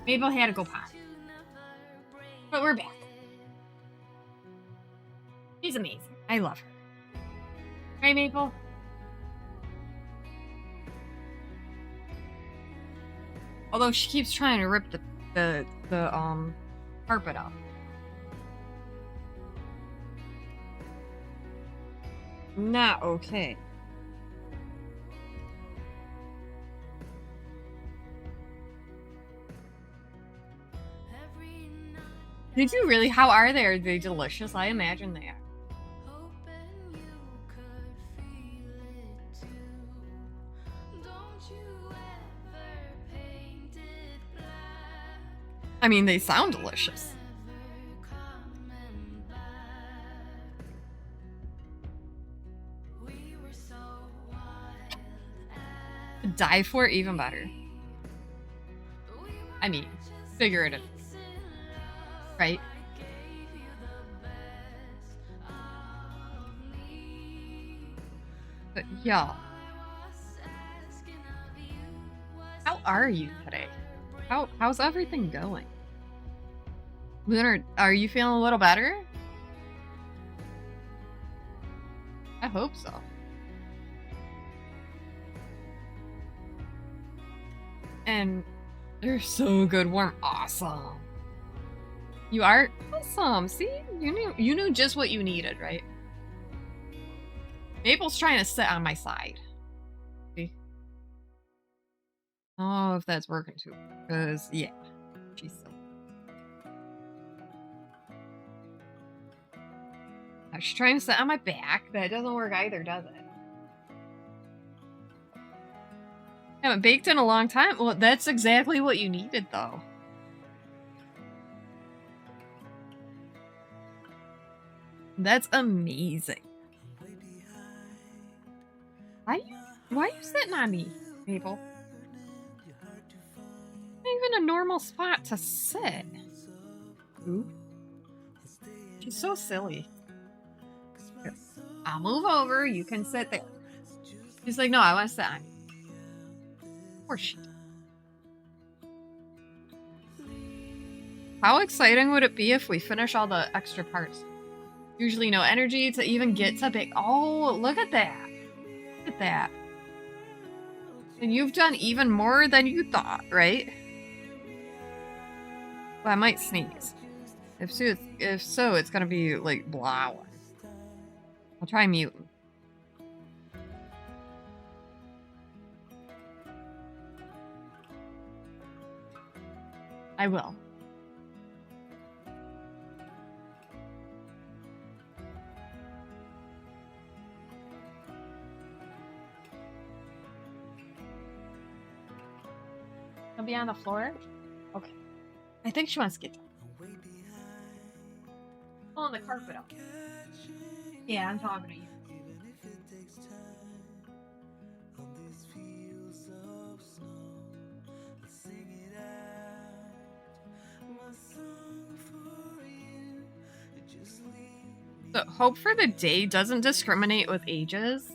Mabel had to go potty. But we're back. She's amazing. I love her. Right, Maple? Although she keeps trying to rip the carpet off. Not okay. Did you really? How are they? Are they delicious? I imagine they are. I mean, they sound delicious. Die for it, even better. I mean, figurative. Right? But y'all, how are you today? How's everything going? Lunar, are you feeling a little better? I hope so. And they're so good, warm, awesome. You are awesome. See, you knew just what you needed, right? Maple's trying to sit on my side. See? Oh, if that's working too, because yeah, she's so. She's trying to sit on my back. That doesn't work either, does it? Haven't baked in a long time. Well, that's exactly what you needed, though. That's amazing. Why are you sitting on me, Maple? Not even a normal spot to sit. Ooh. She's so silly. I'll move over. You can sit there. She's like, no, I want to sit on you. Poor she. How exciting would it be if we finish all the extra parts? Usually no energy to even get to big. Oh, look at that. Look at that. And you've done even more than you thought, right? Well, I might sneeze. If so, it's gonna be like blah. I'll try muting. I will. I'll be on the floor? Okay. I think she wants to get down. Pulling the carpet up. Yeah, I'm talking to you. So, Hope for the Day doesn't discriminate with ages.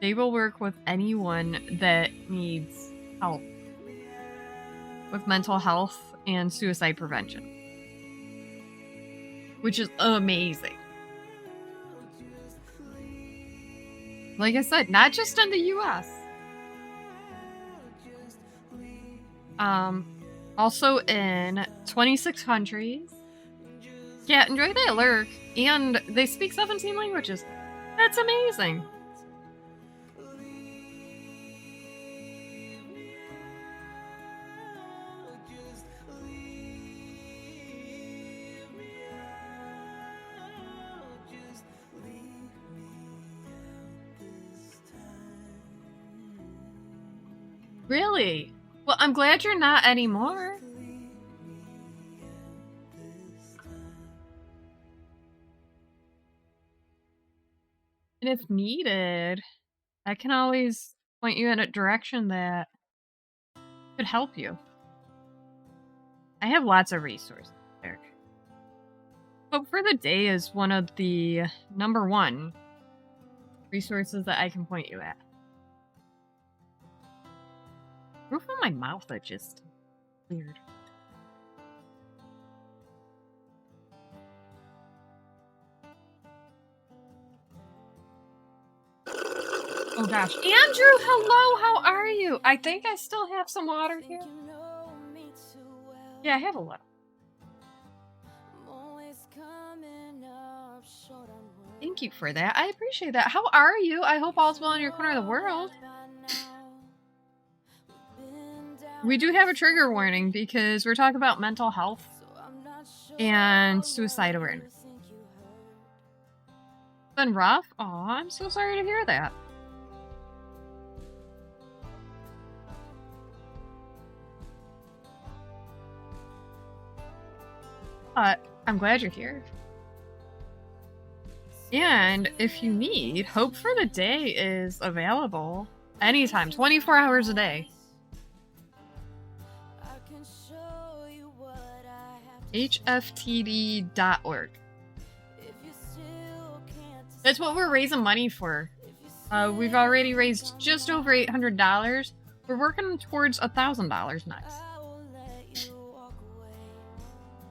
They will work with anyone that needs help with mental health and suicide prevention, which is amazing. Like I said, not just in the US. Also in 26 countries. Yeah, enjoy the alert. And they speak 17 languages. That's amazing. Really? Well, I'm glad you're not anymore. And if needed, I can always point you in a direction that could help you. I have lots of resources there. Hope for the Day is one of the #1 resources that I can point you at. Roof on my mouth are just weird. Oh gosh. Andrew, hello, how are you? I think I still have some water here. Yeah, I have a little. Thank you for that. I appreciate that. How are you? I hope all's well in your corner of the world. We do have a trigger warning because we're talking about mental health and suicide awareness. It's been rough. Oh, I'm so sorry to hear that. But I'm glad you're here. And if you need, Hope for the Day is available anytime, 24 hours a day. HFTD.org. That's what we're raising money for. We've already raised just over $800. We're working towards $1,000 next.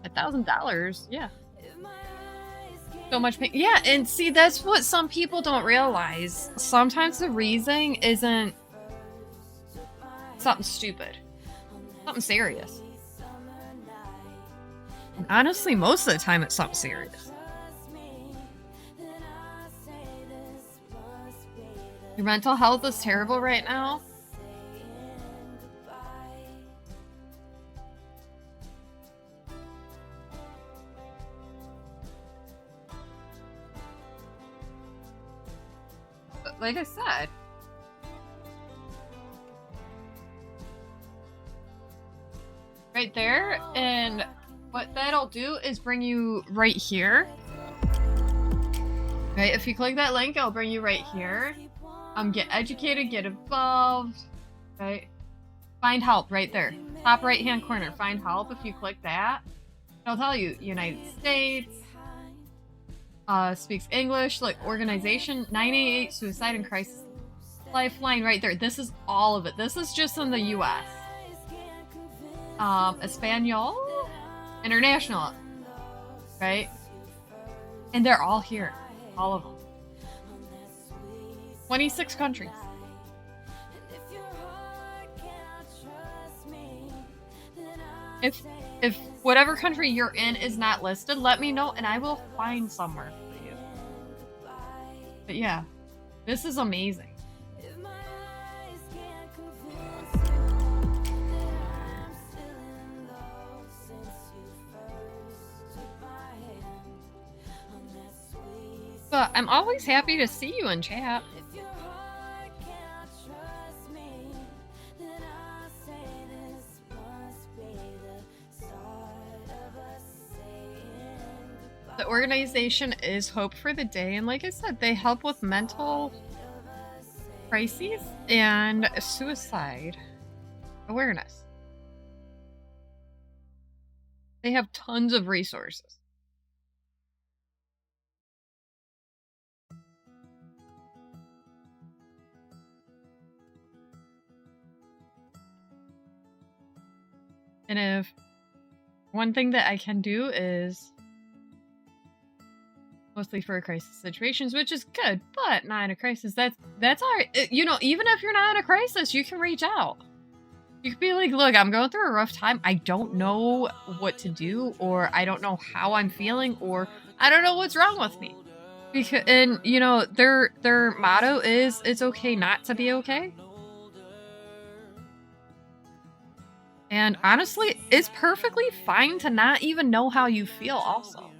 $1,000, yeah. So much pain. Yeah, and see, that's what some people don't realize. Sometimes the reason isn't something stupid, something serious. And honestly, most of the time it's something serious. Your mental health is terrible right now. But like I said, right there, and what that'll do is bring you right here. Right, if you click that link, it'll bring you right here. Get educated, get involved, right? Find help right there. Top right hand corner, find help. If you click that, it'll tell you United States, speaks English, like organization, 988 Suicide and Crisis Lifeline right there. This is all of it. This is just in the US. Espanol, international, right? And they're all here, all of them. 26 countries. If whatever country you're in is not listed, let me know and I will find somewhere for you. But yeah, this is amazing. But I'm always happy to see you in chat. The organization is Hope for the Day, and like I said, they help with mental crises and suicide awareness. They have tons of resources. And if one thing that I can do is mostly for crisis situations, which is good, but not in a crisis. That's all right. You know, even if you're not in a crisis, you can reach out. You could be like, look, I'm going through a rough time. I don't know what to do, or I don't know how I'm feeling, or I don't know what's wrong with me. Because, and you know, their motto is it's okay not to be okay. And honestly, it's perfectly fine to not even know how you feel also.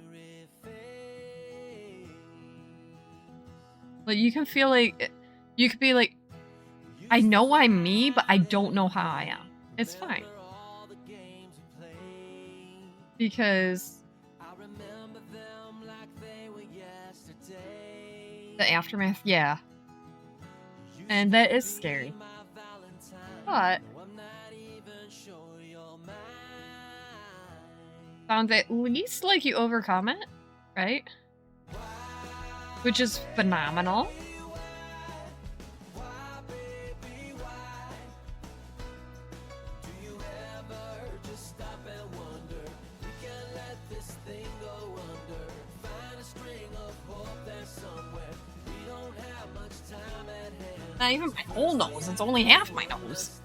Like, you can feel like, you could be like, I know I'm me, but I don't know how I am. It's fine. Because the aftermath, yeah. And that is scary. But sounds at least like you overcome it, right? Which is phenomenal. Not even my whole nose. It's only half my nose.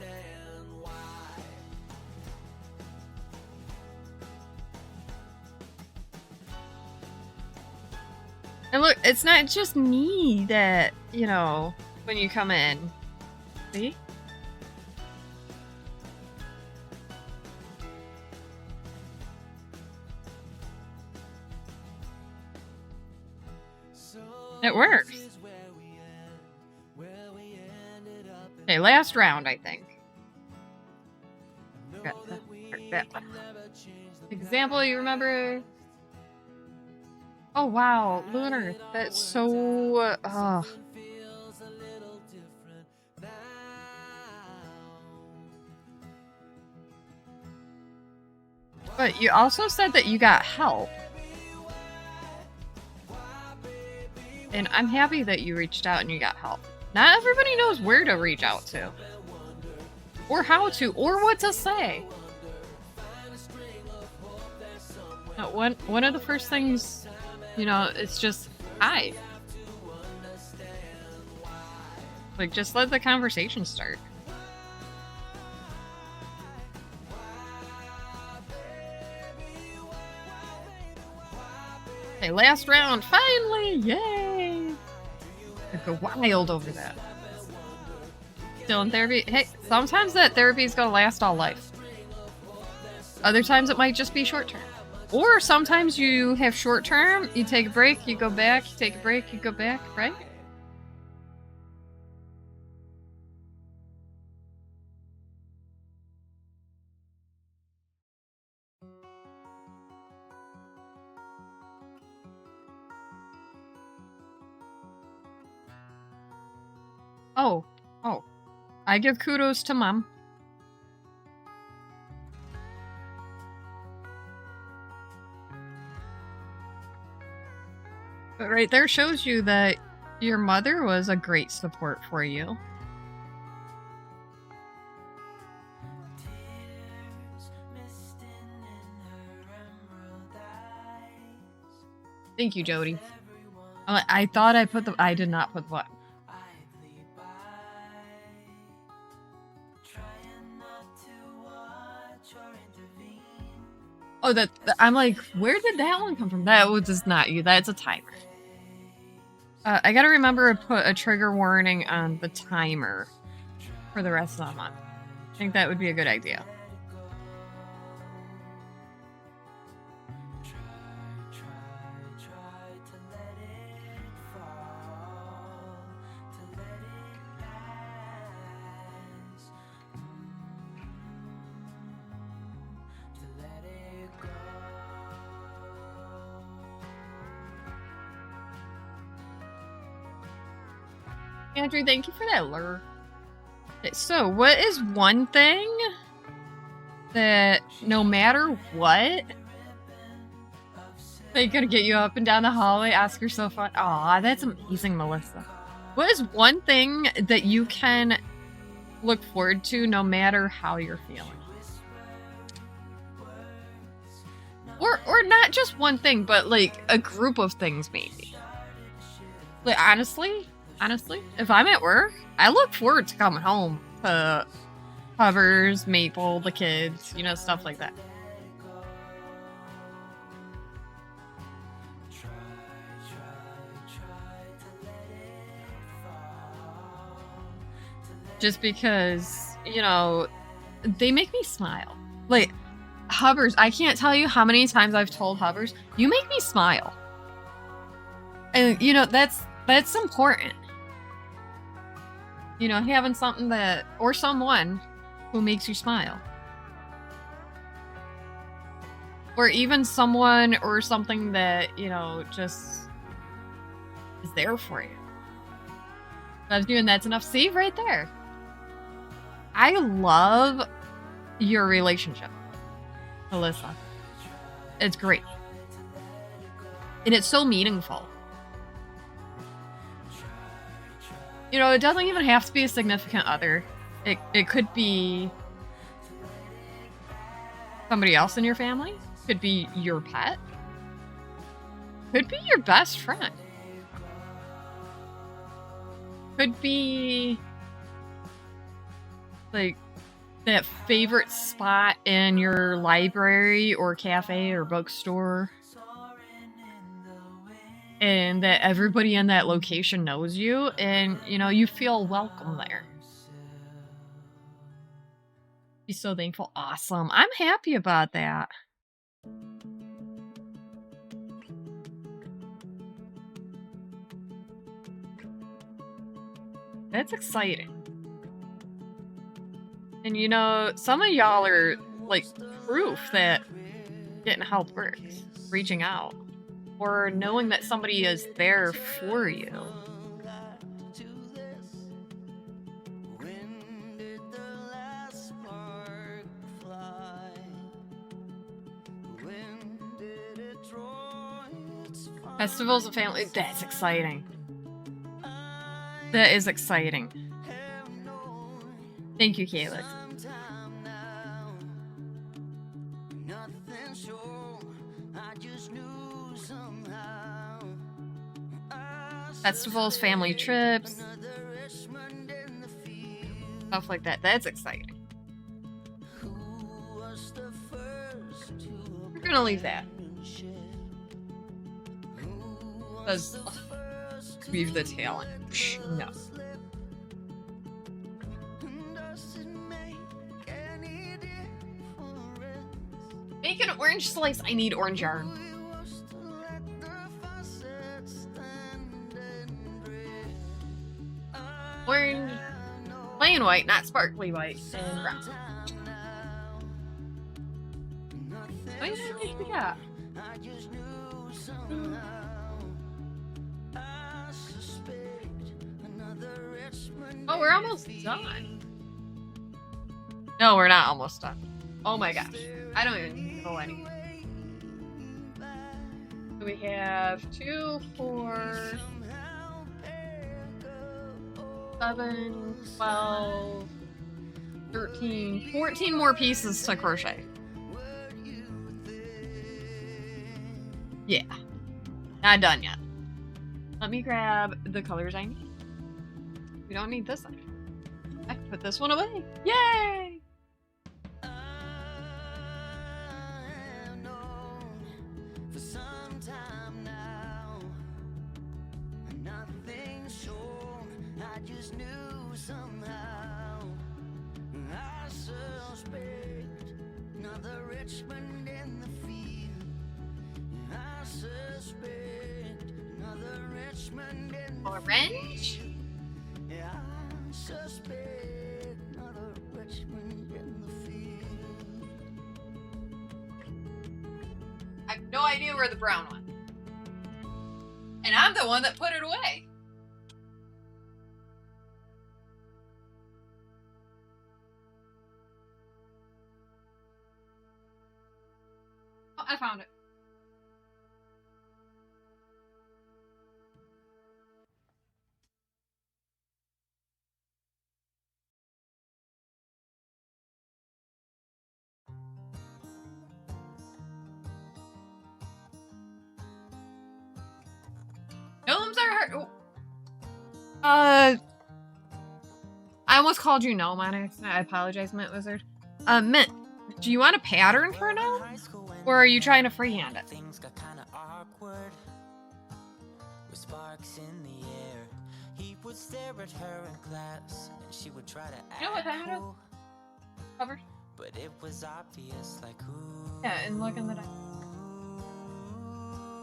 And look, it's not just me that, when you come in. See? It works. Okay, last round, I think. That one. Example, you remember? Oh, wow. Lunar. That's so... But you also said that you got help. And I'm happy that you reached out and you got help. Not everybody knows where to reach out to. Or how to. Or what to say. Now, one of the first things, it's just, hi. Like, just let the conversation start. Okay, last round, finally! Yay! I go wild over that. Still in therapy? Hey, sometimes that therapy is gonna last all life. Other times it might just be short term. Or sometimes you have short term, you take a break, you go back, you take a break, you go back, right? Oh. I give kudos to Mom. But right there shows you that your mother was a great support for you. Thank you, Jody. I thought I put I did not put what? Oh, I'm like, where did that one come from? That was just not you. That's a timer. I gotta remember to put a trigger warning on the timer for the rest of the month. I think that would be a good idea. Andrew, thank you for that lure. So, what is one thing that no matter what, they're gonna get you up and down the hallway, ask yourself, aw, that's amazing, Melissa. What is one thing that you can look forward to no matter how you're feeling? Or not just one thing, but like a group of things maybe. Like honestly, if I'm at work, I look forward to coming home to Hovers, Maple, the kids, stuff like that. Just because, they make me smile. Like, Hovers, I can't tell you how many times I've told Hovers, you make me smile. And, that's important. Having something or someone who makes you smile. Or even someone or something that, just is there for you. I was doing that's enough. See, right there. I love your relationship, Alyssa. It's great. And it's so meaningful. It doesn't even have to be a significant other. It could be somebody else in your family. Could be your pet. Could be your best friend. Could be like that favorite spot in your library or cafe or bookstore, and that everybody in that location knows you, and you feel welcome there. Be so thankful. Awesome. I'm happy about that. That's exciting. And some of y'all are like proof that getting help works, reaching out, or knowing that somebody is there for you. Festivals of family, that's exciting. That is exciting. Thank you, Calix. Festivals, family trips, stuff like that. That's exciting. We're gonna leave that. Because leave the talent. No. Make an orange slice. I need orange yarn. Orange, plain white, not sparkly white, and brown. What do you think we got? Oh, we're almost done. No, we're not almost done. Oh my gosh. I don't even know anything. So we have 2, 4, 7, 12, 13, 14 more pieces to crochet. Yeah. Not done yet. Let me grab the colors I need. We don't need this one. I can put this one away. Yay! Orange? I have no idea where the brown one. And I'm the one that put it away. Oh, I found it. Gnomes are hard. Oh. I almost called you gnome on accident. I apologize, Mint Wizard. Mint, do you want a pattern for a gnome? Or are you trying to freehand it? Things got kind of awkward. With sparks in the air. He would stare at her in class and she would try to act what time it is? Covered. But it was obvious like who. Yeah, and look in the dice.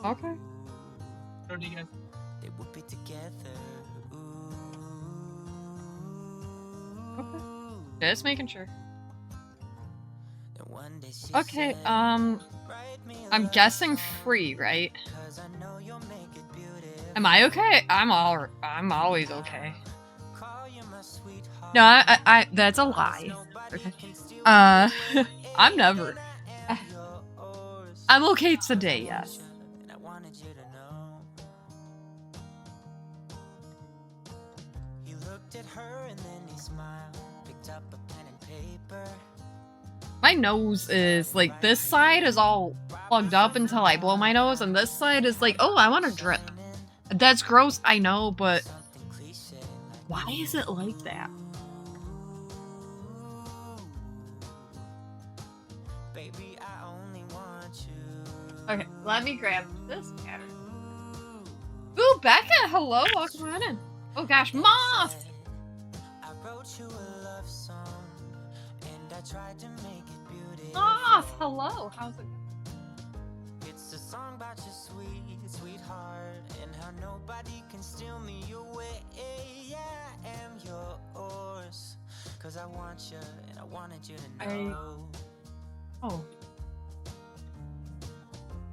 Okay. What do you guys? They would be together. Okay. Just making sure. Okay, I'm guessing free, right? Am I okay? I'm always okay. No, I that's a lie. Okay. I'm never. I'm okay today, yes. My nose is like, this side is all plugged up until I blow my nose, and this side is like, oh, I want to drip. That's gross, I know, but Why is it like that? Baby, I only want you. Okay, let me grab this pattern. Ooh, Becca, hello, welcome on in. Oh gosh, moth! I wrote you a love song, and I tried to make it beautiful. Moth, hello, how's it? It's a song about your sweet, sweetheart, and how nobody can steal me away. Yeah, I am yours, 'cause I want you, and I wanted you to know. Oh.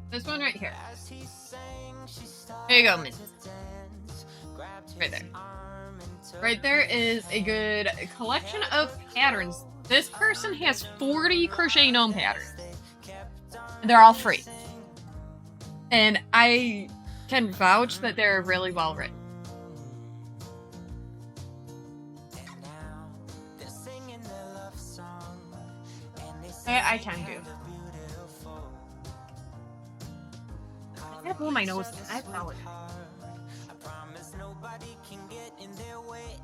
This one right here. As he sang, she There you go, started Miss. to dance, grabbed Right his there. arm and took Right there is a good collection of patterns. This person has 40 crochet gnome patterns. And they're all free. And I can vouch that they're really well written. And now they're singing their love song, and they I can do. beautiful. I gotta blow my nose. I apologize. I promise nobody can get in their way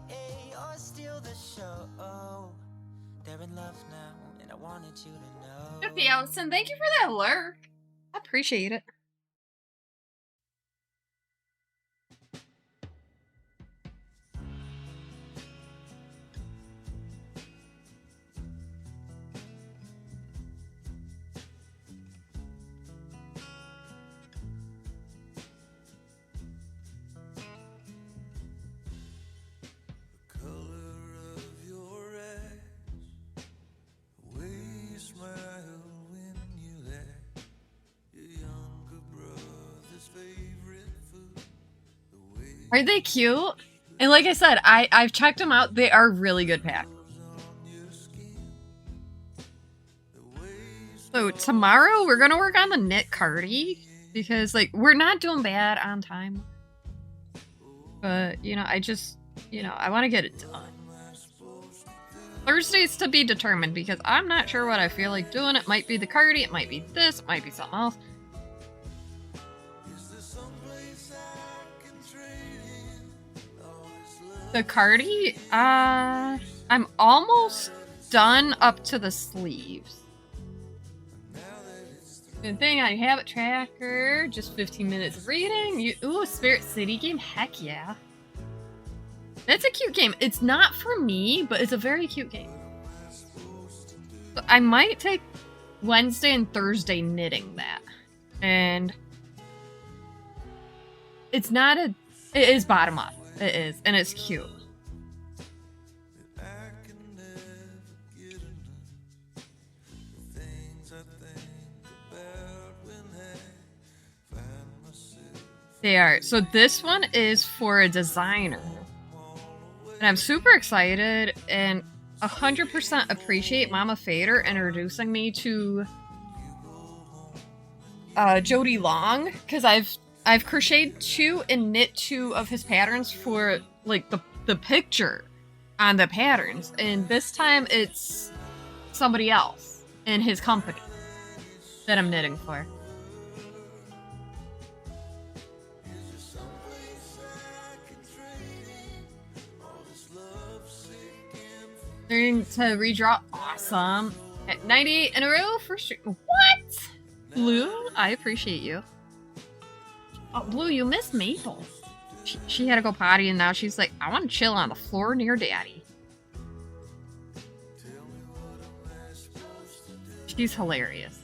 or steal the show. They're in love now, and I wanted you to know. Sophie Allison, thank you for that lurk. I appreciate it. Are they cute? And like I said, I've checked them out. They are really good packs. So tomorrow we're gonna work on the knit cardi because like we're not doing bad on time. But you know, I want to get it done. Thursday's to be determined because I'm not sure what I feel like doing. It might be the cardi, it might be this, it might be something else. The cardi, I'm almost done up to the sleeves. Good thing I have a tracker, just 15 minutes of reading. Ooh, Spirit City game, heck yeah. That's a cute game. It's not for me, but it's a very cute game. So I might take Wednesday and Thursday knitting that. And it's not it is bottom up. It is, and it's cute. They are. So this one is for a designer. And I'm super excited and 100% appreciate Mama Fader introducing me to Jody Long, because I've crocheted 2 and knit 2 of his patterns for like the picture on the patterns, and this time it's somebody else in his company that I'm knitting for. Learning to redraw, awesome. At 98 in a row for sure. What? Blue, I appreciate you. Oh, Blue, you missed Maple. She had to go potty, and now she's like, I want to chill on the floor near Daddy. She's hilarious.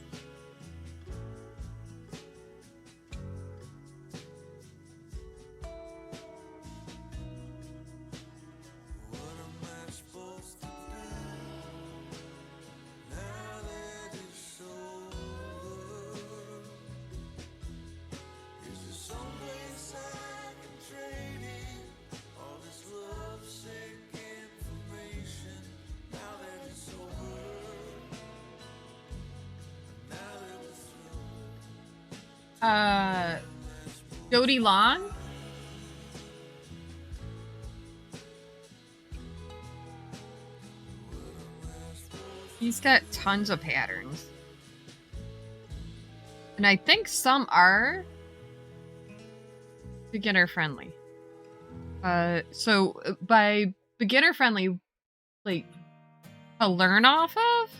Jody Long. He's got tons of patterns. And I think some are beginner friendly. So by beginner friendly, like to learn off of,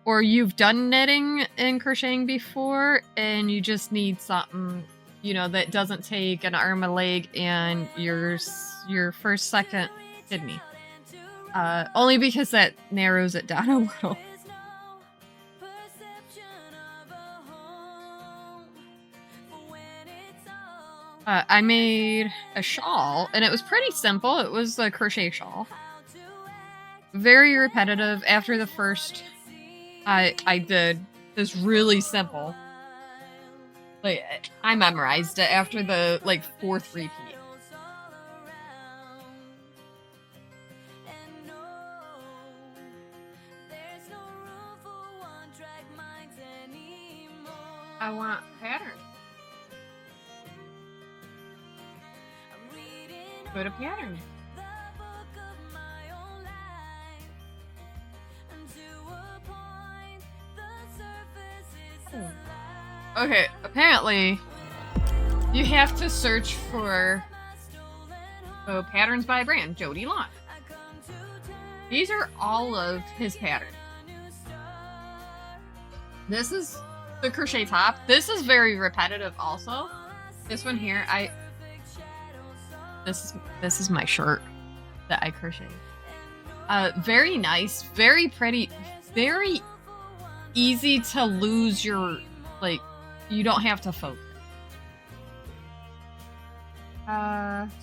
or you've done knitting and crocheting before, and you just need something, that doesn't take an arm, a leg, and your first, second kidney. Only because that narrows it down a little. I made a shawl, and it was pretty simple. It was a crochet shawl. Very repetitive. After the first, I did this really simple. Like, I memorized it after the, fourth repeat. I want pattern. Go to pattern. Okay, apparently you have to search for patterns by brand, Jody Long. These are all of his patterns. This is the crochet top. This is very repetitive also. This one here, this is my shirt that I crocheted. Very nice, very pretty, very easy to lose your, you don't have to focus.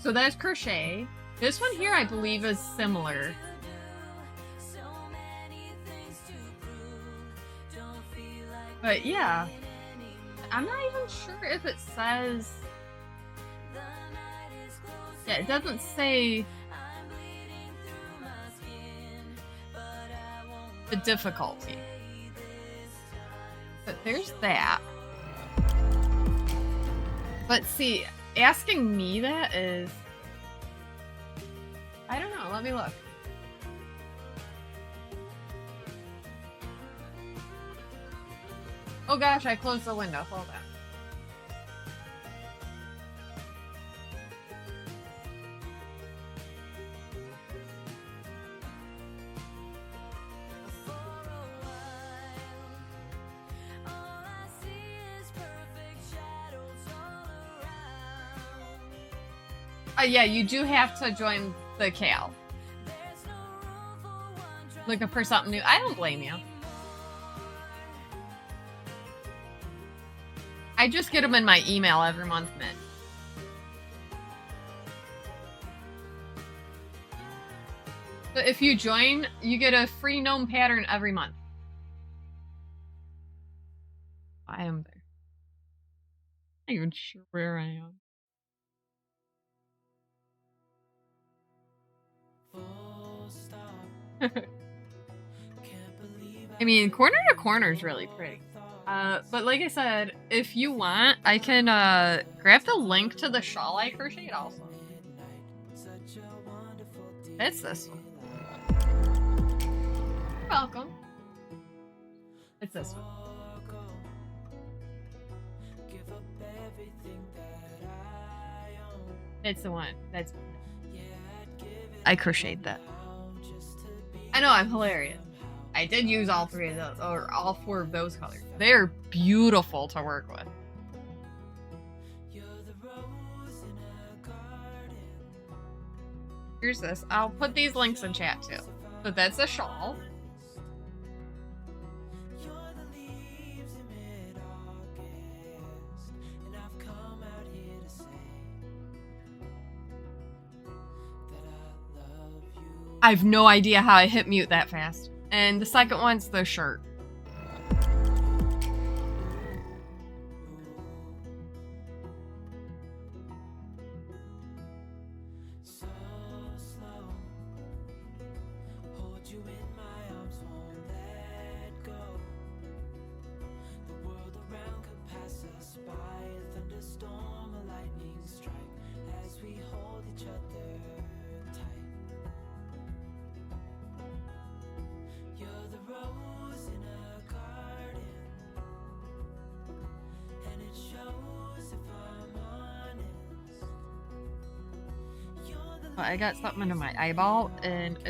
So that's crochet. This one here, I believe, is similar. But yeah, I'm not even sure if it says. Yeah, it doesn't say the difficulty. But there's that. But see, asking me that is, I don't know, let me look. Oh gosh, I closed the window, hold on. Yeah, you do have to join the Cal. Looking for something new. I don't blame you. I just get them in my email every month, Mint. So if you join, you get a free gnome pattern every month. I am there. I'm not even sure where I am. I mean, corner to corner is really pretty. But like I said, if you want, I can grab the link to the shawl I crocheted also. It's this one. You're welcome. It's this one. It's the one. I crocheted that. I know, I'm hilarious. I did use all three of those, or all four of those colors. They're beautiful to work with. Here's this. I'll put these links in chat too. But that's a shawl. I have no idea how I hit mute that fast. And the second one's the shirt. But I got something under my eyeball, and